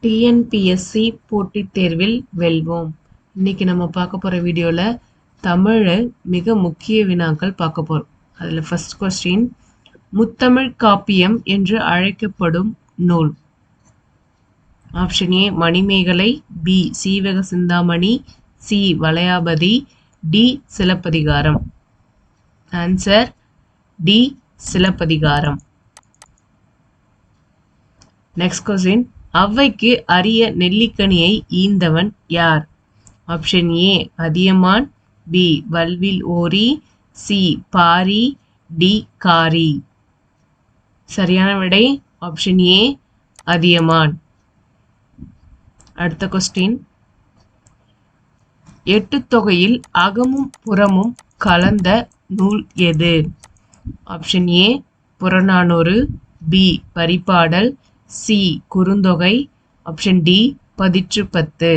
TNPSC போட்டித் தேர்வில் வெல்வோம். இன்னைக்கு நம்ம பார்க்க போகிற வீடியோவில் தமிழில் மிக முக்கிய வினாக்கள் பார்க்க போகிறோம். அதில் ஃபர்ஸ்ட் கொஸ்டின், முத்தமிழ் காப்பியம் என்று அழைக்கப்படும் நூல். Option A Manimekalai, B Seevaka Chintamani, C Valayapathi, D Silappathikaram. Answer D Silappathikaram. Next question, ஔவைக்கு அரிய நெல்லிக்கனியை ஈந்தவன் யார்? Option A Athiyaman, B Valvil Ori, C Pari, D Kari. சரியான விடை ஆப்ஷன் ஏ அதியமான். அடுத்த கொஸ்டின், எட்டு தொகையில் அகமும் புறமும் கலந்த நூல் எது? Option A Purananuru, B Paripadal, C Kurunthogai, option D Pathitrupathu.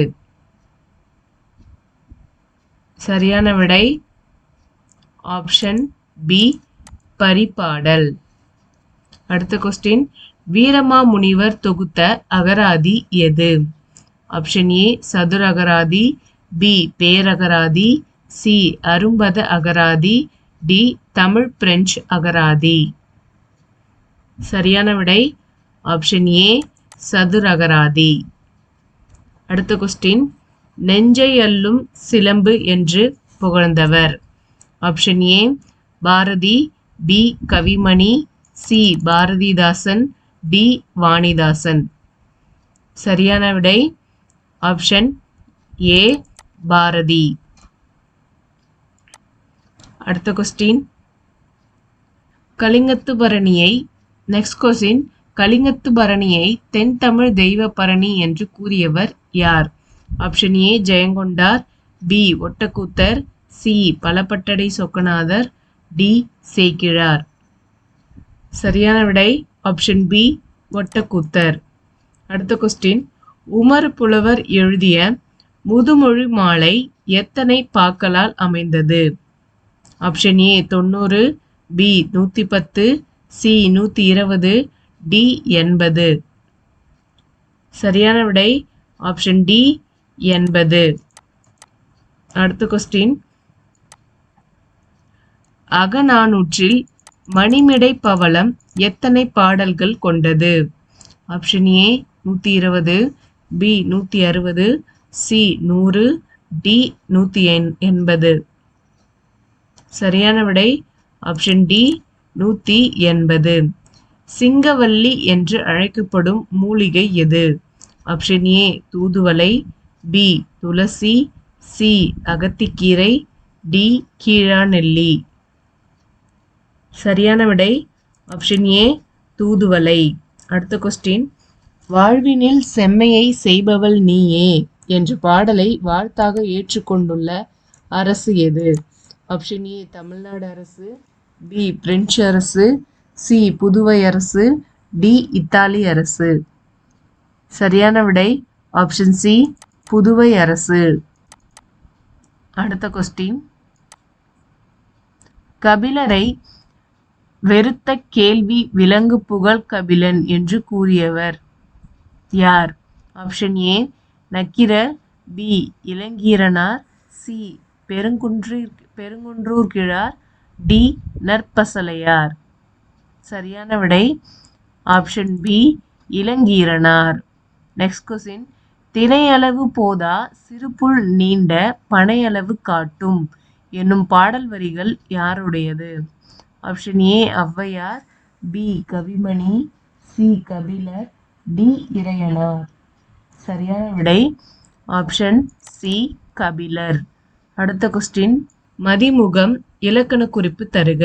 சரியான விடை ஆப்ஷன் பி பரிபாடல். அடுத்த கொஸ்டின், வீரமாமுனிவர் தொகுத்த அகராதி எது? ஆப்ஷன் ஏ சதுர அகராதி, பி பேரகராதி, சி அரும்பத அகராதி, டி தமிழ் பிரெஞ்சு அகராதி. சரியான விடை ஆப்ஷன் ஏ சதுர அகராதி. அடுத்த கொஸ்டின், நெஞ்சை அள்ளும் சிலம்பு என்று புகழ்ந்தவர். Option A Bharati, B Kavimani, C Bharathidasan, D Vanidasan. சரியான விடை ஆப்ஷன் ஏ பாரதி. அடுத்த கொஸ்டின், கலிங்கத்துபரணியை நெக்ஸ்ட் கொஸ்டின், கலிங்கத்துபரணியை தென் தமிழ் தெய்வ பரணி என்று கூறியவர் யார்? Option A Jayankondar, B Ottakoothar, C Palapattadai Sokkanathar, D Sekkizhar. சரியான விடை ஆப்ஷன் பி ஒட்டக்கூத்தர். அடுத்த கொஸ்டின், உமர் புலவர் எழுதிய முதுமொழி மாலை எத்தனை பாக்களால் அமைந்தது? Option A 90, B 110, C 120, D 80. சரியான விடை ஆப்ஷன் டி 80. அடுத்த கொஸ்டின், அகநானூற்றில் மணிமிடை பவளம் எத்தனை பாடல்கள் கொண்டது? Option A 120, B 160, C 100, D 180. சரியான விடை ஆப்ஷன் டி 180. சிங்கவல்லி என்று அழைக்கப்படும் மூலிகை எது? ஆப்ஷன் ஏ தூதுவளை, பி துளசி, சி அகத்திக்கீரை, டி கீழாநெல்லி. சரியான விடை ஆப்ஷன் ஏ தூதுவளை. அடுத்த கொஸ்டின், வாழ்வினில் செம்மையை செய்பவள் நீயே என்ற பாடலை வாழ்த்தாக ஏற்றுக்கொண்டுள்ள அரசு எது? ஆப்ஷன் ஏ தமிழ்நாடு அரசு, பி பிரெஞ்சு அரசு, சி புதுவை அரசு, டி இத்தாலி அரசு. சரியான விடை ஆப்ஷன் சி புதுவை அரசு. அடுத்த கொஸ்டின், கபிலரை வெறுத்த கேள்வி விலங்கு புகழ் கபிலன் என்று கூறியவர் யார்? Option A Nakkeerar, B Ilangeeranar, C Perunkundrur Kizhar, D Narpasalaiyar. சரியான விடை option B Ilangeeranar. Next question, தினையளவு போதா சிறுபுல் நீண்ட பனையளவு காட்டும் என்னும் பாடல் வரிகள் யாருடையது? Option A Avvaiyar, B Kavimani, C Kapilar, D Iraiyanar. சரியான விடை ஆப்ஷன் சி கபிலர். அடுத்த கொஸ்டின், மதிமுகம் இலக்கண குறிப்பு தருக.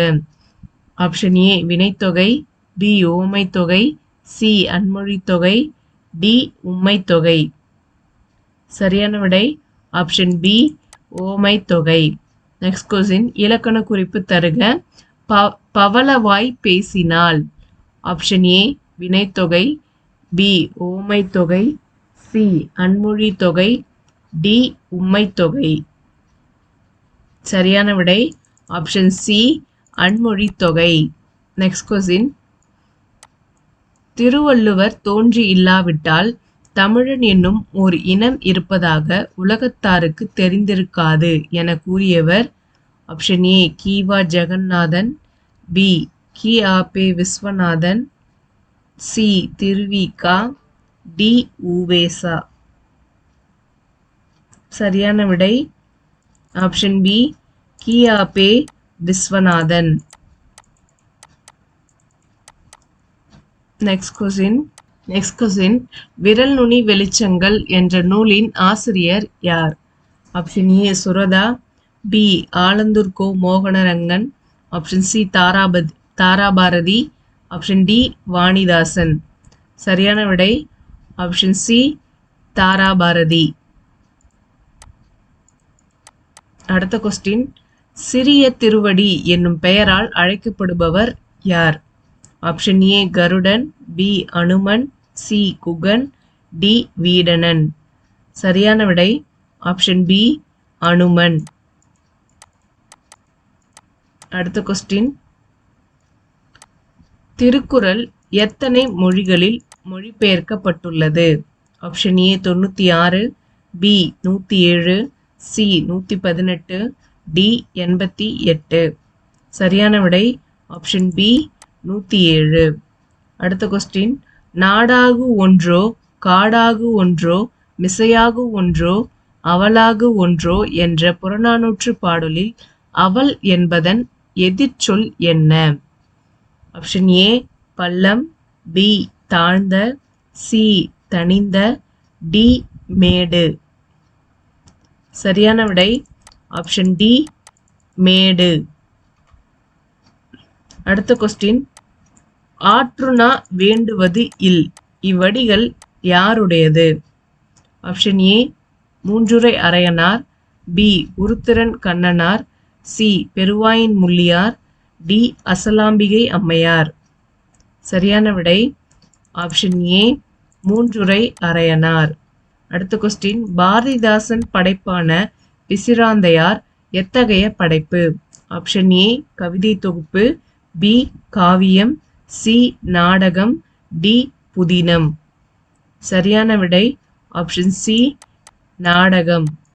ஆப்ஷன் ஏ வினைத்தொகை, பி ஓமைத்தொகை, சி அன்மொழித்தொகை, டி உம்மைத்தொகை. சரியான விடை ஆப்ஷன் பி ஓமைத்தொகை. நெக்ஸ்ட் கொஸ்டின், இலக்கண குறிப்பு தருக. பவளவாய் பேசினாள். ஆப்ஷன் ஏ வினைத்தொகை, பி ஓமைத்தொகை, சி அன்மொழித்தொகை, டி உம்மைத்தொகை. சரியான விடை ஆப்ஷன் சி அன்மொழித்தொகை. நெக்ஸ்ட் கொஸ்டின், திருவள்ளுவர் தோன்றி இல்லாவிட்டால் தமிழன் என்னும் ஓர் இனம் இருப்பதாக உலகத்தாருக்கு தெரிந்திருக்காது என கூறியவர் option A Ki Va. Jagannathan, B Ki Aa Pe. Viswanathan, C Thiru Vi Ka., D U Ve Sa. சரியான விடை option B Ki Aa Pe. Viswanathan. Next question விரல் நுனி வெளிச்சங்கள் என்ற நூலின் ஆசிரியர் யார்? Option A Suratha, B Alandur Ko. Mohanarangan, option C Tharabharathi, option D Vanidasan. சரியான விடை ஆப்ஷன் சி தாராபாரதி. அடுத்த கொஸ்டின் சிறிய திருவடி என்னும் பெயரால் அழைக்கப்படுபவர் யார்? Option A Garudan, B Anuman, C Guhan, D Veedanan. சரியான விடை ஆப்ஷன் பி அனுமன். அடுத்த கொஸ்டின் திருக்குறள் எத்தனை மொழிகளில் மொழிபெயர்க்கப்பட்டுள்ளது? Option A 96, B 107, C 118, D 88. சரியான விடை ஆப்ஷன் பி 107. அடுத்த கொஸ்டின் நாடாகு ஒன்றோ காடாகு ஒன்றோ மிசையாகு ஒன்றோ அவளாகு ஒன்றோ என்ற புறநானூற்று பாடலில் அவள் என்பதன் எதிர்ச்சொல் என்ன? ஆப்ஷன் ஏ பள்ளம், பி தாழ்ந்த, சி தனிந்த, டி மேடு. சரியான விடை ஆப்ஷன் டி மேடு. அடுத்த கொஸ்டின் ஆற்றுணா வேண்டுவது இல் இவ்வடிகள் யாருடையது? ஆப்ஷன் ஏ மூன்றுரை அரையனார், பி உருத்திரன் கண்ணனார், சி பெருவாயின் முள்ளியார், டி அசலாம்பிகை அம்மையார். சரியான விடை ஆப்ஷன் ஏ மூன்றுரை அரையனார். அடுத்த கொஸ்டின் பாரதிதாசன் படைப்பான பிசிராந்தையார் எத்தகைய படைப்பு? ஆப்ஷன் ஏ கவிதை தொகுப்பு, பி காவியம், சி நாடகம், டி புதினம். சரியான விடை ஆப்ஷன் சி நாடகம்.